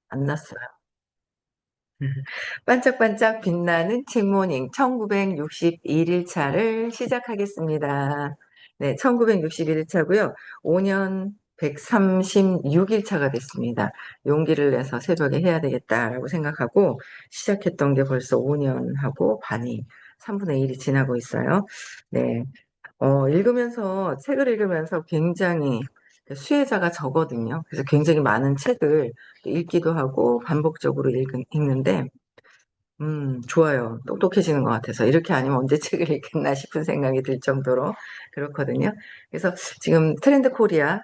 안 났어요. 반짝반짝 빛나는 책모닝 1961일 차를 시작하겠습니다. 네, 1961일 차고요. 5년 136일 차가 됐습니다. 용기를 내서 새벽에 해야 되겠다라고 생각하고 시작했던 게 벌써 5년하고 반이 3분의 1이 지나고 있어요. 네, 책을 읽으면서 굉장히 수혜자가 적거든요. 그래서 굉장히 많은 책을 읽기도 하고 반복적으로 읽는데 좋아요. 똑똑해지는 것 같아서. 이렇게 아니면 언제 책을 읽겠나 싶은 생각이 들 정도로 그렇거든요. 그래서 지금 트렌드 코리아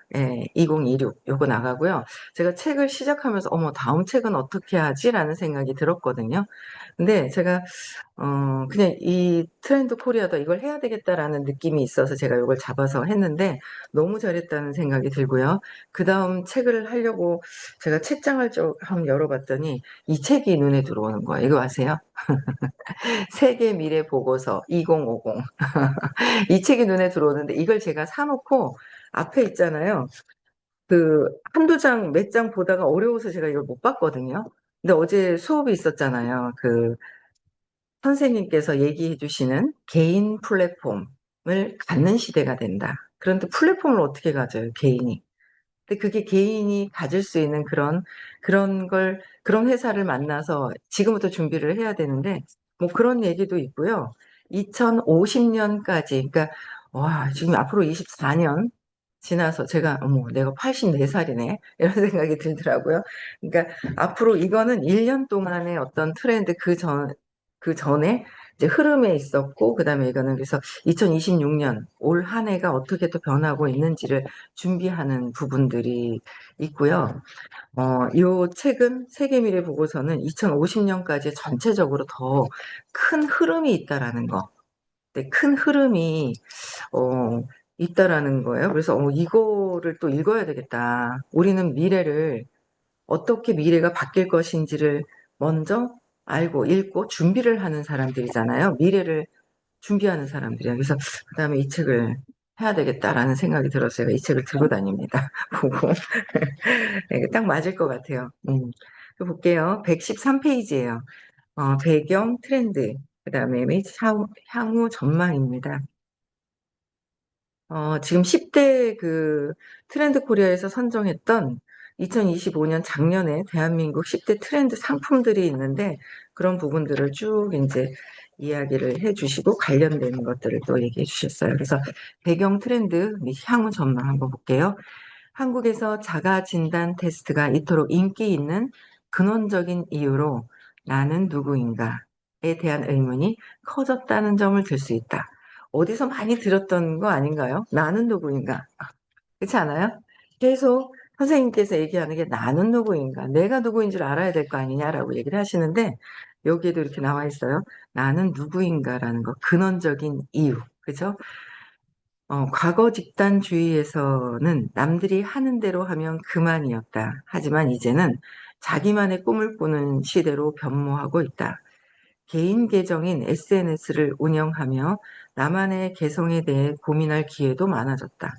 2026 요거 나가고요. 제가 책을 시작하면서 어머, 다음 책은 어떻게 하지? 라는 생각이 들었거든요. 근데 제가 그냥 이 트렌드 코리아다 이걸 해야 되겠다라는 느낌이 있어서 제가 이걸 잡아서 했는데 너무 잘했다는 생각이 들고요. 그 다음 책을 하려고 제가 책장을 좀 한번 열어봤더니 이 책이 눈에 들어오는 거예요. 이거 아세요? 세계 미래 보고서 2050. 이 책이 눈에 들어오는데 이걸 제가 사놓고 앞에 있잖아요. 그 한두 장, 몇 장 보다가 어려워서 제가 이걸 못 봤거든요. 근데 어제 수업이 있었잖아요. 그 선생님께서 얘기해 주시는 개인 플랫폼을 갖는 시대가 된다. 그런데 플랫폼을 어떻게 가져요, 개인이? 근데 그게 개인이 가질 수 있는 그런 회사를 만나서 지금부터 준비를 해야 되는데, 뭐 그런 얘기도 있고요. 2050년까지, 그러니까, 와, 지금 앞으로 24년 지나서 제가, 어머, 내가 84살이네. 이런 생각이 들더라고요. 그러니까 앞으로 이거는 1년 동안의 어떤 트렌드 그 전에 이제 흐름에 있었고, 그 다음에 이거는 그래서 2026년 올 한 해가 어떻게 또 변하고 있는지를 준비하는 부분들이 있고요. 이 책은 세계미래 보고서는 2050년까지 전체적으로 더 큰 흐름이 있다라는 거. 네, 큰 흐름이 어, 있다라는 거예요. 그래서 이거를 또 읽어야 되겠다. 우리는 미래를 어떻게 미래가 바뀔 것인지를 먼저 알고 읽고 준비를 하는 사람들이잖아요. 미래를 준비하는 사람들이야. 그래서 그다음에 이 책을 해야 되겠다라는 생각이 들었어요. 이 책을 들고 다닙니다. 보고 네, 딱 맞을 것 같아요. 볼게요. 113페이지예요. 배경 트렌드, 그다음에 향후 전망입니다. 지금 10대 그 트렌드 코리아에서 선정했던 2025년 작년에 대한민국 10대 트렌드 상품들이 있는데 그런 부분들을 쭉 이제 이야기를 해주시고 관련되는 것들을 또 얘기해 주셨어요. 그래서 배경 트렌드 및 향후 전망 한번 볼게요. 한국에서 자가 진단 테스트가 이토록 인기 있는 근원적인 이유로 나는 누구인가에 대한 의문이 커졌다는 점을 들 수 있다. 어디서 많이 들었던 거 아닌가요? 나는 누구인가? 그렇지 않아요? 계속 선생님께서 얘기하는 게 나는 누구인가? 내가 누구인 줄 알아야 될 거 아니냐라고 얘기를 하시는데 여기에도 이렇게 나와 있어요. 나는 누구인가라는 거, 근원적인 이유. 그죠? 과거 집단주의에서는 남들이 하는 대로 하면 그만이었다. 하지만 이제는 자기만의 꿈을 꾸는 시대로 변모하고 있다. 개인 계정인 SNS를 운영하며 나만의 개성에 대해 고민할 기회도 많아졌다.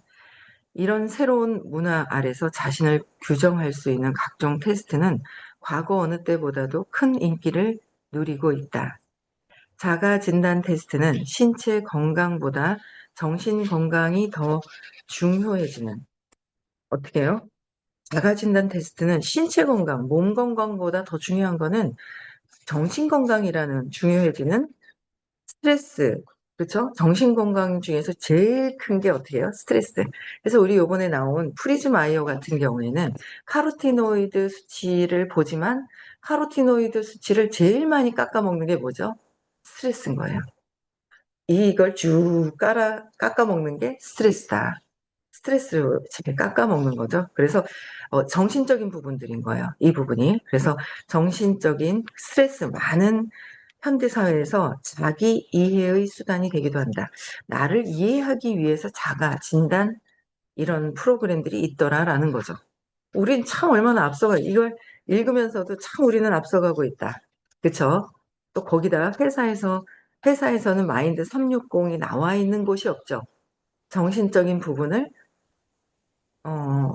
이런 새로운 문화 아래서 자신을 규정할 수 있는 각종 테스트는 과거 어느 때보다도 큰 인기를 누리고 있다. 자가 진단 테스트는 신체 건강보다 정신 건강이 더 중요해지는, 어떻게 해요? 자가 진단 테스트는 신체 건강, 몸 건강보다 더 중요한 거는 정신 건강이라는 중요해지는 스트레스, 그렇죠? 정신 건강 중에서 제일 큰 게 어떻게 해요? 스트레스. 그래서 우리 요번에 나온 프리즘 아이어 같은 경우에는 카로티노이드 수치를 보지만 카로티노이드 수치를 제일 많이 깎아먹는 게 뭐죠? 스트레스인 거예요. 이걸 쭉 깎아먹는 게 스트레스다. 스트레스를 집에 깎아먹는 거죠. 그래서 정신적인 부분들인 거예요. 이 부분이. 그래서 정신적인 스트레스 많은 현대 사회에서 자기 이해의 수단이 되기도 한다. 나를 이해하기 위해서 자가 진단 이런 프로그램들이 있더라라는 거죠. 우린 참 얼마나 이걸 읽으면서도 참 우리는 앞서가고 있다. 그쵸? 또 거기다 회사에서는 마인드 360이 나와 있는 곳이 없죠. 정신적인 부분을, 어,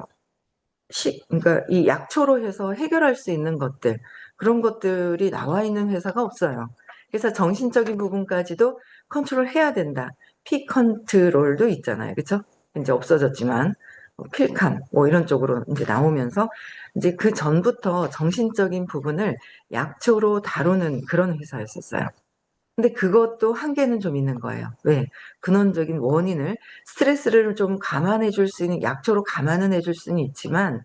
그러니까 이 약초로 해서 해결할 수 있는 것들, 그런 것들이 나와 있는 회사가 없어요. 그래서 정신적인 부분까지도 컨트롤해야 된다. 피 컨트롤도 있잖아요. 그쵸? 이제 없어졌지만, 필칸, 뭐 이런 쪽으로 이제 나오면서, 이제 그 전부터 정신적인 부분을 약초로 다루는 그런 회사였었어요. 근데 그것도 한계는 좀 있는 거예요. 왜? 근원적인 원인을, 스트레스를 좀 감안해 줄 수 있는, 약초로 감안은 해줄 수는 있지만,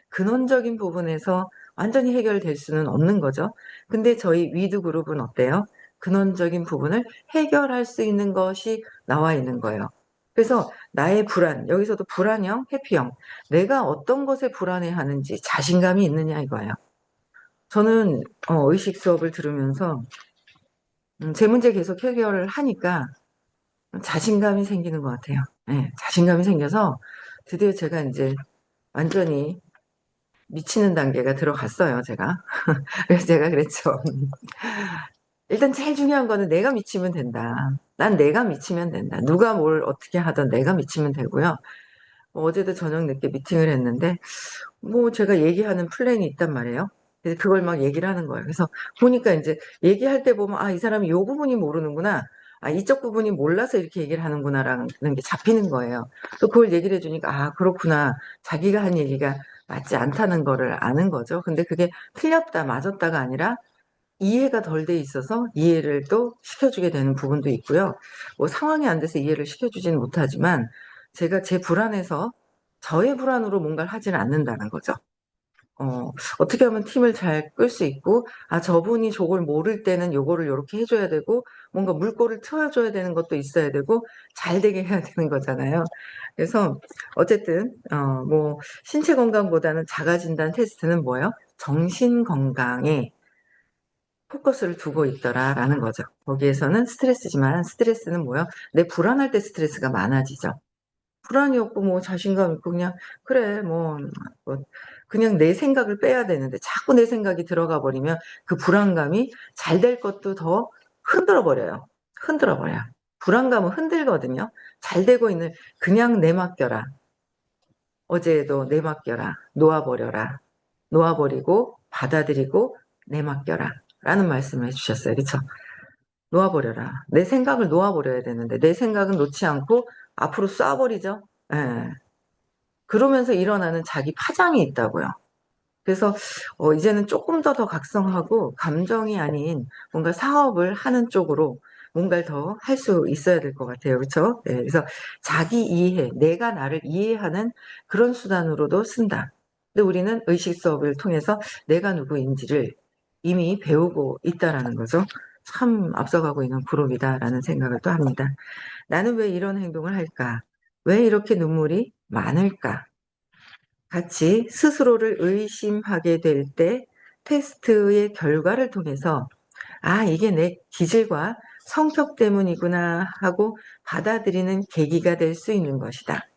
근원적인 부분에서 완전히 해결될 수는 없는 거죠. 근데 저희 위드 그룹은 어때요? 근원적인 부분을 해결할 수 있는 것이 나와 있는 거예요. 그래서 나의 불안, 여기서도 불안형, 회피형, 내가 어떤 것에 불안해하는지 자신감이 있느냐 이거예요. 저는 의식 수업을 들으면서 제 문제 계속 해결을 하니까 자신감이 생기는 것 같아요. 네, 자신감이 생겨서 드디어 제가 이제 완전히 미치는 단계가 들어갔어요, 제가. 그래서 제가 그랬죠. 일단 제일 중요한 거는 내가 미치면 된다. 난 내가 미치면 된다. 누가 뭘 어떻게 하든 내가 미치면 되고요. 어제도 저녁 늦게 미팅을 했는데, 뭐 제가 얘기하는 플랜이 있단 말이에요. 그래서 그걸 막 얘기를 하는 거예요. 그래서 보니까 이제 얘기할 때 보면, 아, 이 사람이 요 부분이 모르는구나. 아, 이쪽 부분이 몰라서 이렇게 얘기를 하는구나라는 게 잡히는 거예요. 또 그걸 얘기를 해주니까, 아, 그렇구나. 자기가 한 얘기가 맞지 않다는 거를 아는 거죠. 근데 그게 틀렸다, 맞았다가 아니라 이해가 덜 돼 있어서 이해를 또 시켜주게 되는 부분도 있고요. 뭐 상황이 안 돼서 이해를 시켜주지는 못하지만 제가 제 불안에서 저의 불안으로 뭔가를 하지는 않는다는 거죠. 어떻게 하면 팀을 잘 끌 수 있고, 아, 저분이 저걸 모를 때는 요거를 요렇게 해줘야 되고, 뭔가 물꼬를 트워줘야 되는 것도 있어야 되고, 잘 되게 해야 되는 거잖아요. 그래서, 어쨌든, 뭐, 신체 건강보다는 자가진단 테스트는 뭐예요? 정신 건강에 포커스를 두고 있더라라는 거죠. 거기에서는 스트레스지만, 스트레스는 뭐예요? 내 불안할 때 스트레스가 많아지죠. 불안이 없고 뭐 자신감 있고 그냥 그래 뭐 그냥 내 생각을 빼야 되는데 자꾸 내 생각이 들어가 버리면 그 불안감이 잘 될 것도 더 흔들어 버려요. 흔들어 버려요. 불안감은 흔들거든요. 잘 되고 있는 그냥 내맡겨라. 어제도 내맡겨라. 놓아버려라. 놓아버리고 받아들이고 내맡겨라. 라는 말씀을 해주셨어요. 그쵸? 놓아버려라. 내 생각을 놓아버려야 되는데 내 생각은 놓지 않고 앞으로 쏴버리죠. 예. 그러면서 일어나는 자기 파장이 있다고요. 그래서 이제는 조금 더 각성하고 감정이 아닌 뭔가 사업을 하는 쪽으로 뭔가를 더 할 수 있어야 될 것 같아요. 그렇죠? 네, 그래서 자기 이해, 내가 나를 이해하는 그런 수단으로도 쓴다. 근데 우리는 의식 수업을 통해서 내가 누구인지를 이미 배우고 있다라는 거죠. 참 앞서가고 있는 그룹이다라는 생각을 또 합니다. 나는 왜 이런 행동을 할까? 왜 이렇게 눈물이 많을까? 같이 스스로를 의심하게 될 때 테스트의 결과를 통해서 아, 이게 내 기질과 성격 때문이구나 하고 받아들이는 계기가 될 수 있는 것이다.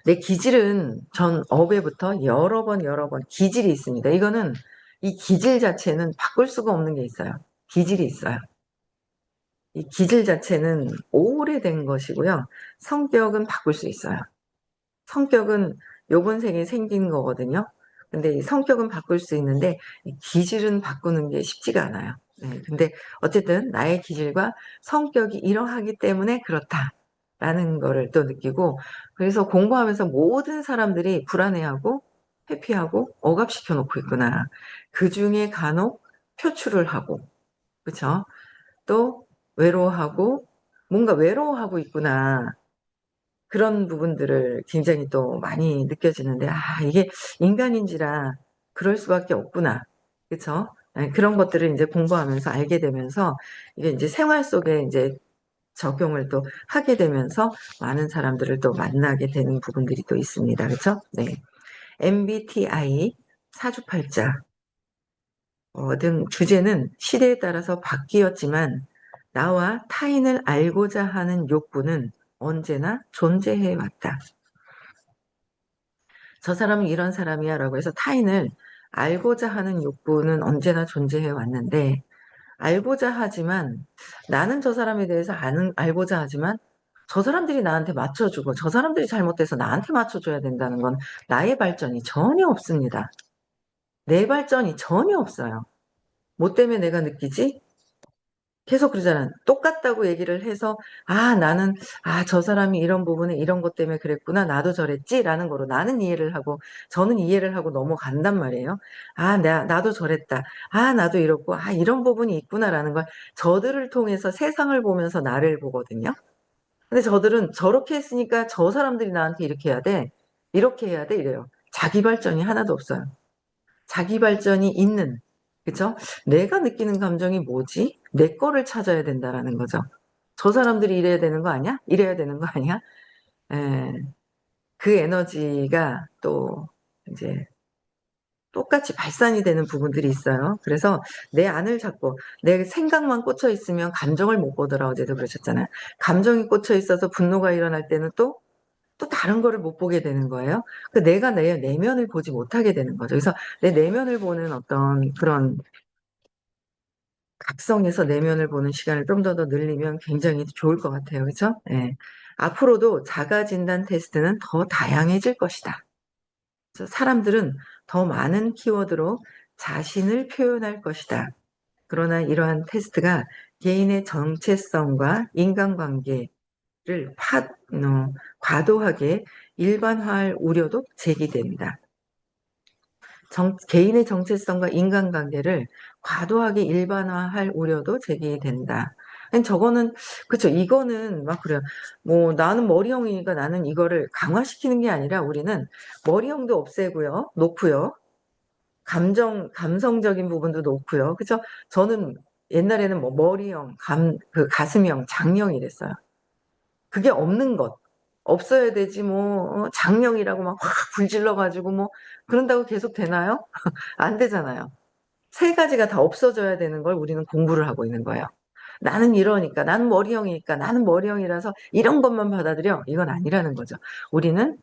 내 기질은 전 어배부터 여러 번 기질이 있습니다. 이거는 이 기질 자체는 바꿀 수가 없는 게 있어요. 기질이 있어요. 이 기질 자체는 오래된 것이고요. 성격은 바꿀 수 있어요. 성격은 요번 생에 생긴 거거든요. 근데 이 성격은 바꿀 수 있는데 이 기질은 바꾸는 게 쉽지가 않아요. 네, 근데 어쨌든 나의 기질과 성격이 이러하기 때문에 그렇다라는 거를 또 느끼고 그래서 공부하면서 모든 사람들이 불안해하고 회피하고 억압시켜 놓고 있구나. 그중에 간혹 표출을 하고 그쵸? 또 외로워하고 뭔가 외로워하고 있구나. 그런 부분들을 굉장히 또 많이 느껴지는데, 아, 이게 인간인지라 그럴 수밖에 없구나. 그쵸? 예, 그런 것들을 이제 공부하면서 알게 되면서, 이게 이제 생활 속에 이제 적용을 또 하게 되면서 많은 사람들을 또 만나게 되는 부분들이 또 있습니다. 그쵸? 네. MBTI 사주팔자 등 주제는 시대에 따라서 바뀌었지만, 나와 타인을 알고자 하는 욕구는 언제나 존재해 왔다. 저 사람은 이런 사람이야 라고 해서 타인을 알고자 하는 욕구는 언제나 존재해 왔는데, 알고자 하지만, 나는 저 사람에 대해서 알고자 하지만, 저 사람들이 나한테 맞춰주고 저 사람들이 잘못돼서 나한테 맞춰줘야 된다는 건 나의 발전이 전혀 없습니다. 내 발전이 전혀 없어요. 뭐 때문에 내가 느끼지? 계속 그러잖아. 똑같다고 얘기를 해서, 나는, 저 사람이 이런 부분에 이런 것 때문에 그랬구나. 나도 저랬지? 라는 거로 나는 이해를 하고, 저는 이해를 하고 넘어간단 말이에요. 나도 저랬다. 나도 이렇고, 이런 부분이 있구나라는 걸 저들을 통해서 세상을 보면서 나를 보거든요. 근데 저들은 저렇게 했으니까 저 사람들이 나한테 이렇게 해야 돼. 이렇게 해야 돼. 이래요. 자기 발전이 하나도 없어요. 자기 발전이 있는, 그쵸? 내가 느끼는 감정이 뭐지? 내 거를 찾아야 된다라는 거죠. 저 사람들이 이래야 되는 거 아니야? 이래야 되는 거 아니야? 에, 그 에너지가 또 이제 똑같이 발산이 되는 부분들이 있어요. 그래서 내 안을 잡고 내 생각만 꽂혀 있으면 감정을 못 보더라. 어제도 그러셨잖아요. 감정이 꽂혀 있어서 분노가 일어날 때는 또 다른 거를 못 보게 되는 거예요. 내가 내 내면을 보지 못하게 되는 거죠. 그래서 내 내면을 보는 어떤 그런 각성해서 내면을 보는 시간을 좀 더 늘리면 굉장히 좋을 것 같아요. 그렇죠? 예. 앞으로도 자가 진단 테스트는 더 다양해질 것이다. 그래서 사람들은 더 많은 키워드로 자신을 표현할 것이다. 그러나 이러한 테스트가 개인의 정체성과 인간관계를 과도하게 일반화할 우려도 제기됩니다. 개인의 정체성과 인간관계를 과도하게 일반화할 우려도 제기된다. 저거는, 그쵸. 이거는 막 그래요. 뭐, 나는 머리형이니까 나는 이거를 강화시키는 게 아니라 우리는 머리형도 없애고요. 놓고요. 감성적인 부분도 놓고요. 그쵸. 저는 옛날에는 뭐 머리형, 가슴형, 장형 이랬어요. 그게 없는 것. 없어야 되지, 뭐, 장형이라고 막 확 불질러가지고 뭐, 그런다고 계속 되나요? 안 되잖아요. 세 가지가 다 없어져야 되는 걸 우리는 공부를 하고 있는 거예요. 나는 이러니까, 나는 머리형이니까, 나는 머리형이라서 이런 것만 받아들여. 이건 아니라는 거죠. 우리는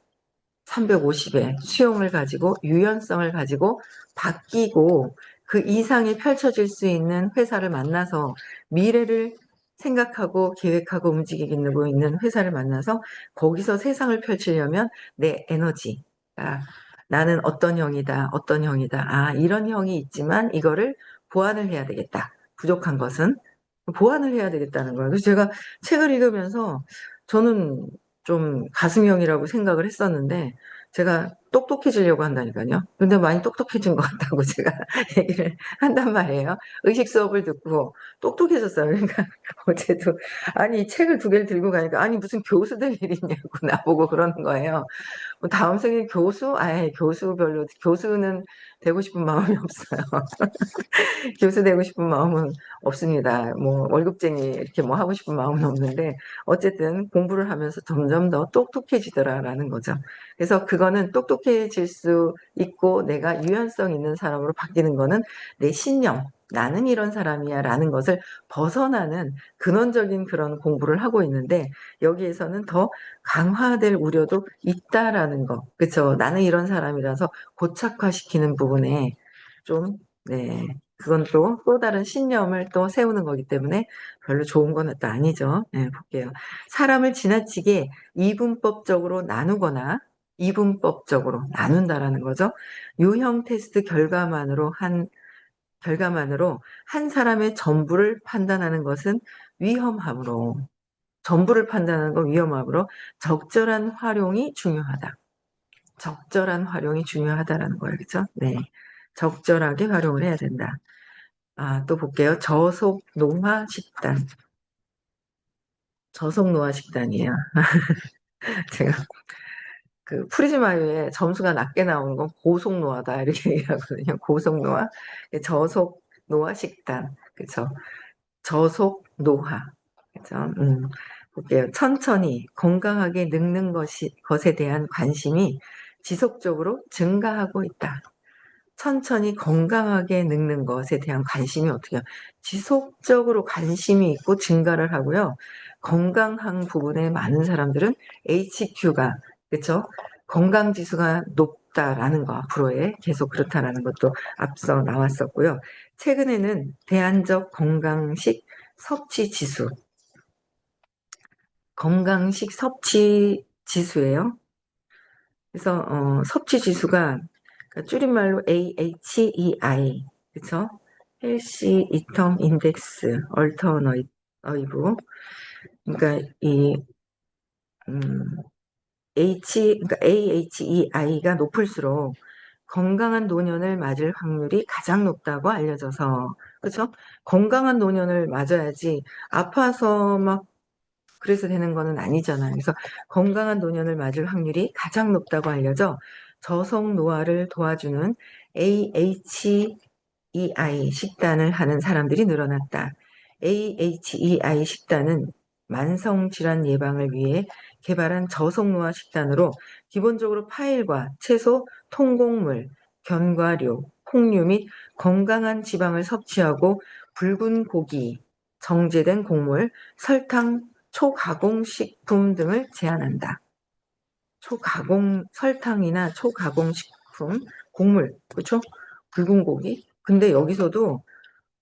350의 수용을 가지고, 유연성을 가지고, 바뀌고, 그 이상이 펼쳐질 수 있는 회사를 만나서, 미래를 생각하고, 계획하고, 움직이고 있는 회사를 만나서, 거기서 세상을 펼치려면 내 에너지, 나는 어떤 형이다, 어떤 형이다. 이런 형이 있지만 이거를 보완을 해야 되겠다. 부족한 것은 보완을 해야 되겠다는 거예요. 그래서 제가 책을 읽으면서 저는 좀 가슴형이라고 생각을 했었는데 제가 똑똑해지려고 한다니까요. 근데 많이 똑똑해진 것 같다고 제가 얘기를 한단 말이에요. 의식 수업을 듣고 똑똑해졌어요. 그러니까 어제도 아니 이 책을 두 개를 들고 가니까 아니 무슨 교수들 일이냐고 나보고 그러는 거예요. 뭐 다음 생에 교수? 교수 별로, 교수는 되고 싶은 마음이 없어요. 교수 되고 싶은 마음은 없습니다. 뭐, 월급쟁이 이렇게 뭐 하고 싶은 마음은 없는데, 어쨌든 공부를 하면서 점점 더 똑똑해지더라라는 거죠. 그래서 그거는 똑똑해질 수 있고, 내가 유연성 있는 사람으로 바뀌는 거는 내 신념, 나는 이런 사람이야 라는 것을 벗어나는 근원적인 그런 공부를 하고 있는데, 여기에서는 더 강화될 우려도 있다라는 거. 그쵸? 나는 이런 사람이라서 고착화시키는 부분에 좀, 네. 그건 또 다른 신념을 또 세우는 거기 때문에 별로 좋은 건 또 아니죠. 네, 볼게요. 사람을 지나치게 이분법적으로 나누거나 이분법적으로 나눈다라는 거죠. 유형 테스트 결과만으로 한 사람의 전부를 판단하는 것은 위험하므로 전부를 판단하는 건 위험하므로 적절한 활용이 중요하다. 적절한 활용이 중요하다라는 거예요. 그렇죠? 네. 적절하게 활용을 해야 된다. 또 볼게요. 저속 노화 식단. 저속 노화 식단이에요. 제가 그 프리즈마유에 점수가 낮게 나오는 건 고속 노화다 이렇게 얘기하거든요. 고속 노화, 저속 노화 식단. 그렇죠? 저속 노화. 그죠? 볼게요. 천천히 건강하게 늙는 것에 대한 관심이 지속적으로 증가하고 있다. 천천히 건강하게 늙는 것에 대한 관심이 어떻게 해요? 지속적으로 관심이 있고 증가를 하고요. 건강한 부분에 많은 사람들은 HQ가, 그렇죠? 건강 지수가 높다라는 거, 앞으로의 계속 그렇다라는 것도 앞서 나왔었고요. 최근에는 대안적 건강식 섭취 지수, 건강식 섭취 지수예요. 그래서 섭취 지수가 그러니까 줄임말로 AHEI, 그쵸? 헬시 이텀 인덱스 얼터너이브. 그러니까 이 음, 그러니까 AHEI가 높을수록 건강한 노년을 맞을 확률이 가장 높다고 알려져서, 그렇죠? 건강한 노년을 맞아야지 아파서 막 그래서 되는 거는 아니잖아요. 그래서 건강한 노년을 맞을 확률이 가장 높다고 알려져 저속 노화를 도와주는 AHEI 식단을 하는 사람들이 늘어났다. AHEI 식단은 만성질환 예방을 위해 개발한 저속노화 식단으로 기본적으로 파일과 채소, 통곡물, 견과류, 콩류 및 건강한 지방을 섭취하고 붉은 고기, 정제된 곡물, 설탕, 초가공식품 등을 제한한다. 설탕이나 초가공식품, 곡물, 그렇죠? 붉은 고기. 근데 여기서도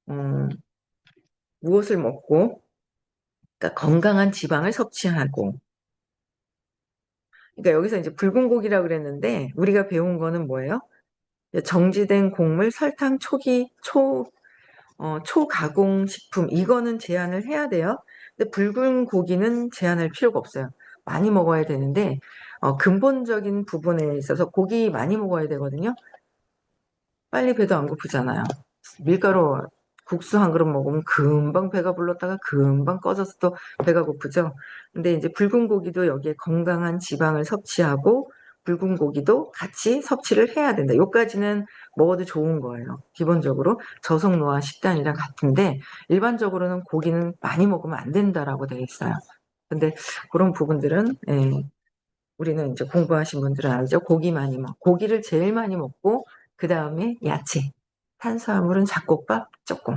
어, 무엇을 먹고, 그러니까 건강한 지방을 섭취하고. 그러니까 여기서 이제 붉은 고기라고 그랬는데 우리가 배운 거는 뭐예요? 정지된 곡물, 설탕, 초가공식품 이거는 제한을 해야 돼요. 근데 붉은 고기는 제한할 필요가 없어요. 많이 먹어야 되는데 근본적인 부분에 있어서 고기 많이 먹어야 되거든요. 빨리 배도 안 고프잖아요. 밀가루 국수 한 그릇 먹으면 금방 배가 불렀다가 금방 꺼져서 또 배가 고프죠. 근데 이제 붉은 고기도 여기에 건강한 지방을 섭취하고 붉은 고기도 같이 섭취를 해야 된다. 요까지는 먹어도 좋은 거예요. 기본적으로 저속노화 식단이랑 같은데 일반적으로는 고기는 많이 먹으면 안 된다라고 되어 있어요. 근데 그런 부분들은 우리는 이제 공부하신 분들은 알죠. 고기를 제일 많이 먹고 그 다음에 야채, 탄수화물은 잡곡밥 조금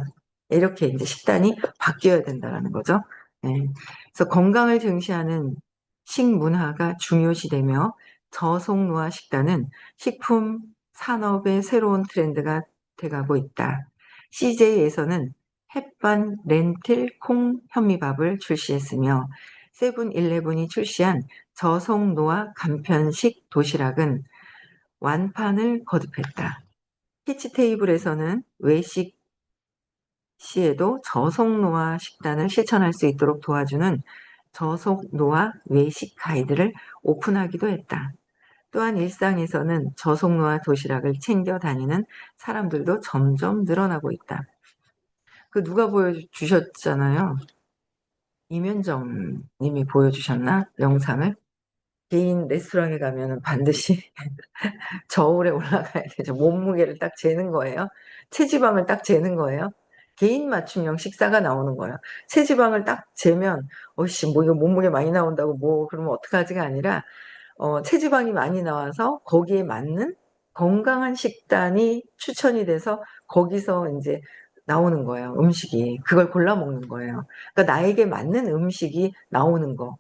이렇게 이제 식단이 바뀌어야 된다는 거죠. 네. 그래서 건강을 증시하는 식문화가 중요시되며 저속노화 식단은 식품 산업의 새로운 트렌드가 돼가고 있다. CJ에서는 햇반, 렌틸, 콩, 현미밥을 출시했으며 세븐일레븐이 출시한 저속노화 간편식 도시락은 완판을 거듭했다. 키치 테이블에서는 외식 시에도 저속노화 식단을 실천할 수 있도록 도와주는 저속노화 외식 가이드를 오픈하기도 했다. 또한 일상에서는 저속노화 도시락을 챙겨 다니는 사람들도 점점 늘어나고 있다. 그 누가 보여주셨잖아요. 이면정 님이 보여주셨나? 영상을. 개인 레스토랑에 가면은 반드시 저울에 올라가야 되죠. 몸무게를 딱 재는 거예요. 체지방을 딱 재는 거예요. 개인 맞춤형 식사가 나오는 거예요. 체지방을 딱 재면, 어이씨, 뭐 이거 몸무게 많이 나온다고 뭐, 그러면 어떡하지가 아니라, 체지방이 많이 나와서 거기에 맞는 건강한 식단이 추천이 돼서 거기서 이제 나오는 거예요. 음식이. 그걸 골라 먹는 거예요. 그러니까 나에게 맞는 음식이 나오는 거.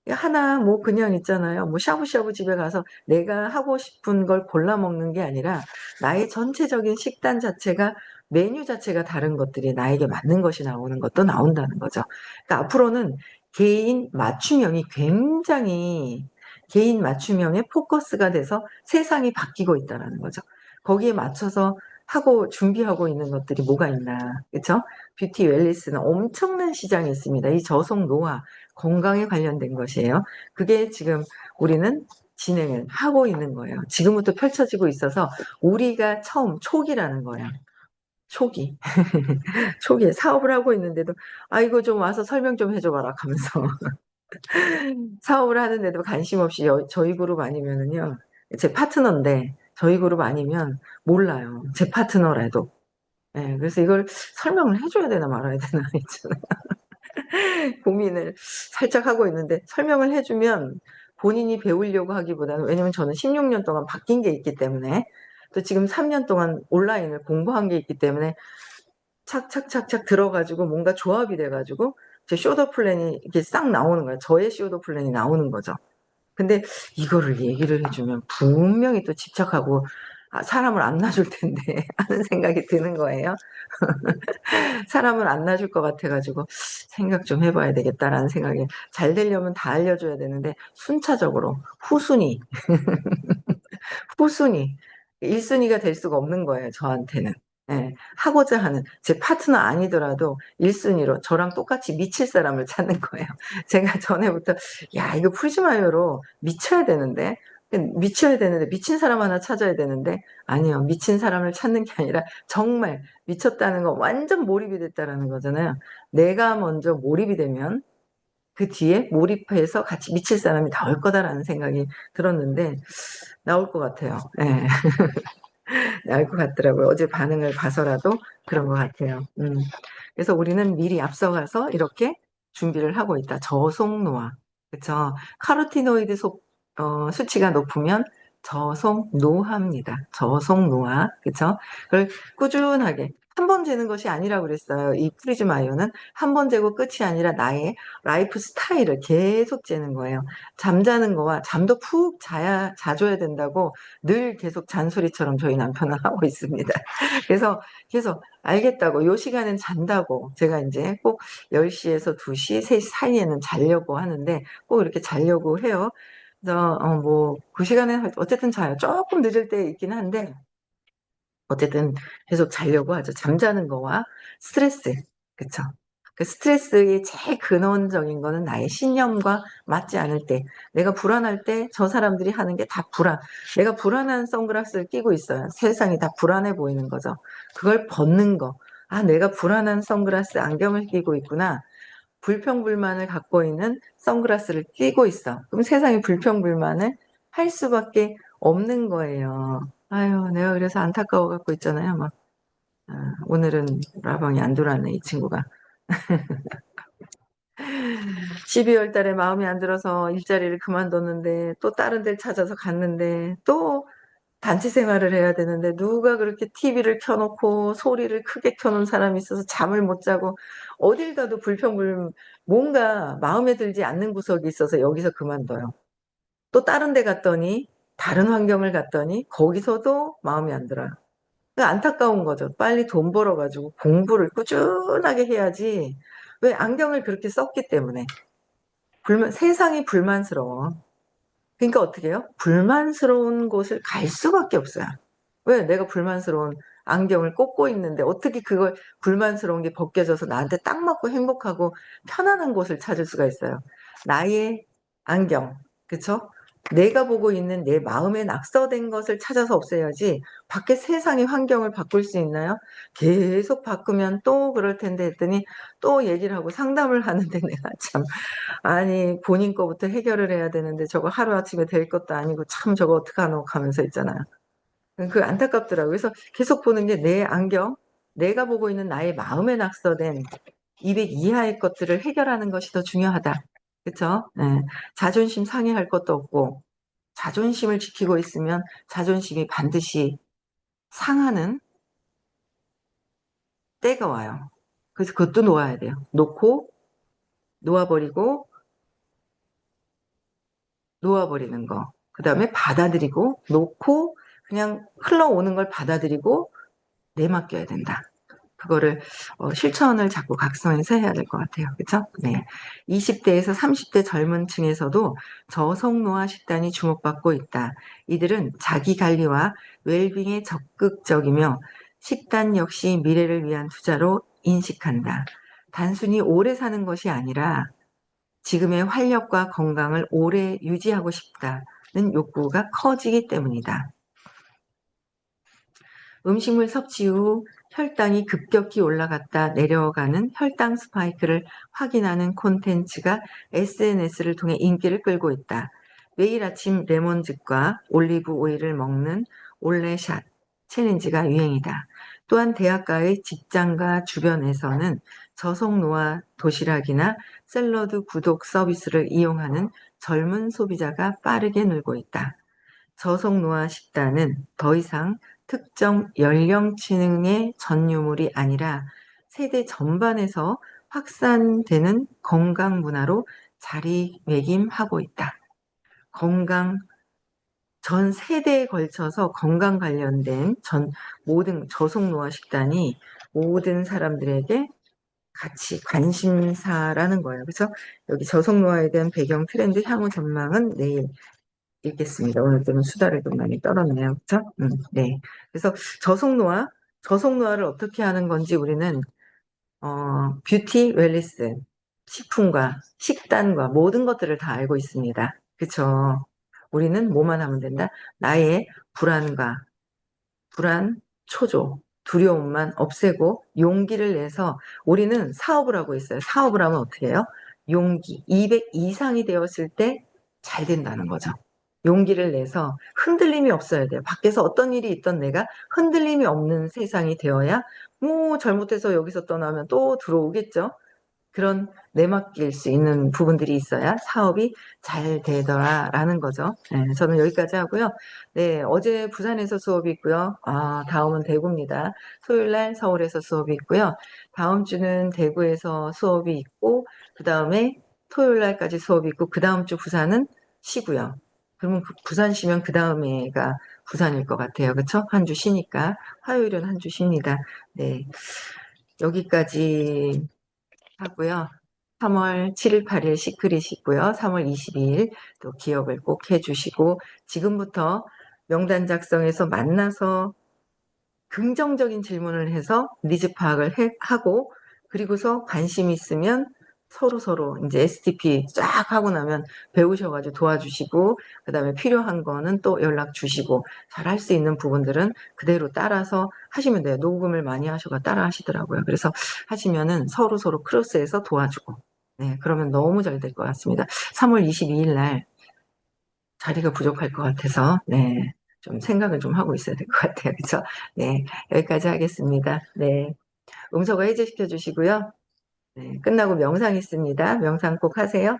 하나 뭐 그냥 있잖아요. 뭐 샤브샤브 집에 가서 내가 하고 싶은 걸 골라 먹는 게 아니라 나의 전체적인 식단 자체가 메뉴 자체가 다른 것들이 나에게 맞는 것이 나오는 것도 나온다는 거죠. 그러니까 앞으로는 개인 맞춤형이 굉장히 개인 맞춤형에 포커스가 돼서 세상이 바뀌고 있다는 거죠. 거기에 맞춰서 하고 준비하고 있는 것들이 뭐가 있나, 그렇죠? 뷰티 웰리스는 엄청난 시장이 있습니다. 이 저속 노화 건강에 관련된 것이에요. 그게 지금 우리는 진행을 하고 있는 거예요. 지금부터 펼쳐지고 있어서 우리가 처음 초기라는 거예요. 초기. 초기에 사업을 하고 있는데도 아 이거 좀 와서 설명 좀 해줘봐라 하면서 사업을 하는데도 관심 없이 저희 그룹 아니면은요. 제 파트너인데 저희 그룹 아니면 몰라요. 제 파트너라도. 예, 그래서 이걸 설명을 해줘야 되나 말아야 되나 있잖아요. 고민을 살짝 하고 있는데 설명을 해주면 본인이 배우려고 하기보다는 왜냐면 저는 16년 동안 바뀐 게 있기 때문에 또 지금 3년 동안 온라인을 공부한 게 있기 때문에 착착착착 들어가지고 뭔가 조합이 돼가지고 제 쇼더 플랜이 이렇게 싹 나오는 거예요. 저의 쇼더 플랜이 나오는 거죠. 근데 이거를 얘기를 해주면 분명히 또 집착하고 사람을 안 놔줄 텐데 하는 생각이 드는 거예요. 사람을 안 놔줄 것 같아가지고 생각 좀 해봐야 되겠다라는 생각이, 잘 되려면 다 알려줘야 되는데 순차적으로 후순위, 후순위 1순위가 될 수가 없는 거예요, 저한테는. 예, 하고자 하는 제 파트너 아니더라도 1순위로 저랑 똑같이 미칠 사람을 찾는 거예요. 제가 전에부터 야 이거 풀지 마요로 미쳐야 되는데 미친 사람 하나 찾아야 되는데, 아니요, 미친 사람을 찾는 게 아니라 정말 미쳤다는 거, 완전 몰입이 됐다라는 거잖아요. 내가 먼저 몰입이 되면 그 뒤에 몰입해서 같이 미칠 사람이 나올 거다라는 생각이 들었는데 나올 것 같아요. 예. 나올 것 같더라고요. 어제 반응을 봐서라도 그런 것 같아요. 그래서 우리는 미리 앞서가서 이렇게 준비를 하고 있다. 저속노화. 그쵸? 카로티노이드 수치가 높으면 저속노화입니다. 저속노화. 그쵸? 그걸 꾸준하게 한 번 재는 것이 아니라고 그랬어요. 이 프리즈마이오는 한 번 재고 끝이 아니라 나의 라이프 스타일을 계속 재는 거예요. 잠자는 거와 잠도 푹 자줘야 된다고 늘 계속 잔소리처럼 저희 남편은 하고 있습니다. 그래서 계속 알겠다고, 요 시간엔 잔다고, 제가 이제 꼭 10시에서 2시, 3시 사이에는 자려고 하는데 꼭 이렇게 자려고 해요. 그래서 뭐 그 시간에 어쨌든 자요. 조금 늦을 때 있긴 한데 어쨌든 계속 자려고 하죠. 잠자는 거와 스트레스, 그쵸? 그 스트레스의 제일 근원적인 거는 나의 신념과 맞지 않을 때, 내가 불안할 때 저 사람들이 하는 게 다 내가 불안한 선글라스를 끼고 있어요. 세상이 다 불안해 보이는 거죠. 그걸 벗는 거. 내가 불안한 선글라스 안경을 끼고 있구나. 불평불만을 갖고 있는 선글라스를 끼고 있어. 그럼 세상에 불평불만을 할 수밖에 없는 거예요. 아유, 내가 그래서 안타까워 갖고 있잖아요. 막, 오늘은 라방이 안 돌아왔네, 이 친구가. 12월 달에 마음이 안 들어서 일자리를 그만뒀는데, 또 다른 데를 찾아서 갔는데, 또 단체 생활을 해야 되는데, 누가 그렇게 TV를 켜놓고 소리를 크게 켜놓은 사람이 있어서 잠을 못 자고, 어딜 가도 뭔가 마음에 들지 않는 구석이 있어서 여기서 그만둬요. 또 다른 데 갔더니, 다른 환경을 갔더니, 거기서도 마음이 안 들어요. 안타까운 거죠. 빨리 돈 벌어가지고 공부를 꾸준하게 해야지. 왜? 안경을 그렇게 썼기 때문에. 세상이 불만스러워. 그러니까 어떻게 해요? 불만스러운 곳을 갈 수밖에 없어요. 왜? 내가 불만스러운 안경을 꽂고 있는데 어떻게 그걸, 불만스러운 게 벗겨져서 나한테 딱 맞고 행복하고 편안한 곳을 찾을 수가 있어요. 나의 안경, 그쵸? 내가 보고 있는 내 마음에 낙서된 것을 찾아서 없애야지. 밖에 세상의 환경을 바꿀 수 있나요? 계속 바꾸면 또 그럴 텐데 했더니 또 얘기를 하고 상담을 하는데 내가 참, 아니 본인 거부터 해결을 해야 되는데 저거 하루아침에 될 것도 아니고 참 저거 어떡하노 하면서 있잖아요. 그 안타깝더라고요. 그래서 계속 보는 게 내 안경, 내가 보고 있는 나의 마음에 낙서된 200 이하의 것들을 해결하는 것이 더 중요하다. 그쵸? 네. 자존심 상해할 것도 없고, 자존심을 지키고 있으면 자존심이 반드시 상하는 때가 와요. 그래서 그것도 놓아야 돼요. 놓아버리고, 놓아버리는 거. 그 다음에 받아들이고, 놓고, 그냥 흘러오는 걸 받아들이고, 내맡겨야 된다. 그거를 실천을 자꾸 각성해서 해야 될 것 같아요. 그렇죠? 네. 20대에서 30대 젊은 층에서도 저속노화 식단이 주목받고 있다. 이들은 자기 관리와 웰빙에 적극적이며 식단 역시 미래를 위한 투자로 인식한다. 단순히 오래 사는 것이 아니라 지금의 활력과 건강을 오래 유지하고 싶다는 욕구가 커지기 때문이다. 음식물 섭취 후 혈당이 급격히 올라갔다 내려가는 혈당 스파이크를 확인하는 콘텐츠가 SNS를 통해 인기를 끌고 있다. 매일 아침 레몬즙과 올리브 오일을 먹는 올레샷 챌린지가 유행이다. 또한 대학가의 직장과 주변에서는 저속노화 도시락이나 샐러드 구독 서비스를 이용하는 젊은 소비자가 빠르게 늘고 있다. 저속노화 식단은 더 이상 특정 연령층의 전유물이 아니라 세대 전반에서 확산되는 건강 문화로 자리매김하고 있다. 건강, 전 세대에 걸쳐서 건강 관련된 모든 저속노화 식단이 모든 사람들에게 같이 관심사라는 거예요. 그래서 여기 저속노화에 대한 배경 트렌드 향후 전망은 내일 읽겠습니다. 오늘 좀 수다를 좀 많이 떨었네요. 그렇죠? 네. 그래서 저속노화를 어떻게 하는 건지 우리는 뷰티 웰리스, 식품과 식단과 모든 것들을 다 알고 있습니다. 그쵸? 우리는 뭐만 하면 된다? 나의 불안, 초조, 두려움만 없애고 용기를 내서 우리는 사업을 하고 있어요. 사업을 하면 어떻게 해요? 용기, 200 이상이 되었을 때 잘 된다는 거죠. 용기를 내서 흔들림이 없어야 돼요. 밖에서 어떤 일이 있던 내가 흔들림이 없는 세상이 되어야 뭐 잘못해서 여기서 떠나면 또 들어오겠죠. 그런 내맡길 수 있는 부분들이 있어야 사업이 잘 되더라라는 거죠. 네, 저는 여기까지 하고요. 네, 어제 부산에서 수업이 있고요. 다음은 대구입니다. 토요일 날 서울에서 수업이 있고요. 다음 주는 대구에서 수업이 있고, 그 다음에 토요일 날까지 수업이 있고, 그 다음 주 부산은 쉬고요. 그러면 부산 쉬면 그 다음에가 부산일 것 같아요. 그쵸? 한 주 쉬니까. 화요일은 한 주 쉽니다. 네. 여기까지 하고요. 3월 7일, 8일 시크릿 있고요. 3월 22일 또 기억을 꼭 해주시고 지금부터 명단 작성해서 만나서 긍정적인 질문을 해서 니즈 파악을 하고 그리고서 관심 있으면 서로 이제 STP 쫙 하고 나면 배우셔가지고 도와주시고 그다음에 필요한 거는 또 연락 주시고 잘할 수 있는 부분들은 그대로 따라서 하시면 돼요. 녹음을 많이 하셔가 따라 하시더라고요. 그래서 하시면은 서로 크로스해서 도와주고 네, 그러면 너무 잘 될 것 같습니다. 3월 22일 날 자리가 부족할 것 같아서 네, 좀 생각을 좀 하고 있어야 될 것 같아요. 그래서 네, 여기까지 하겠습니다. 네, 음소거 해제시켜 주시고요. 네, 끝나고 명상 있습니다. 명상 꼭 하세요.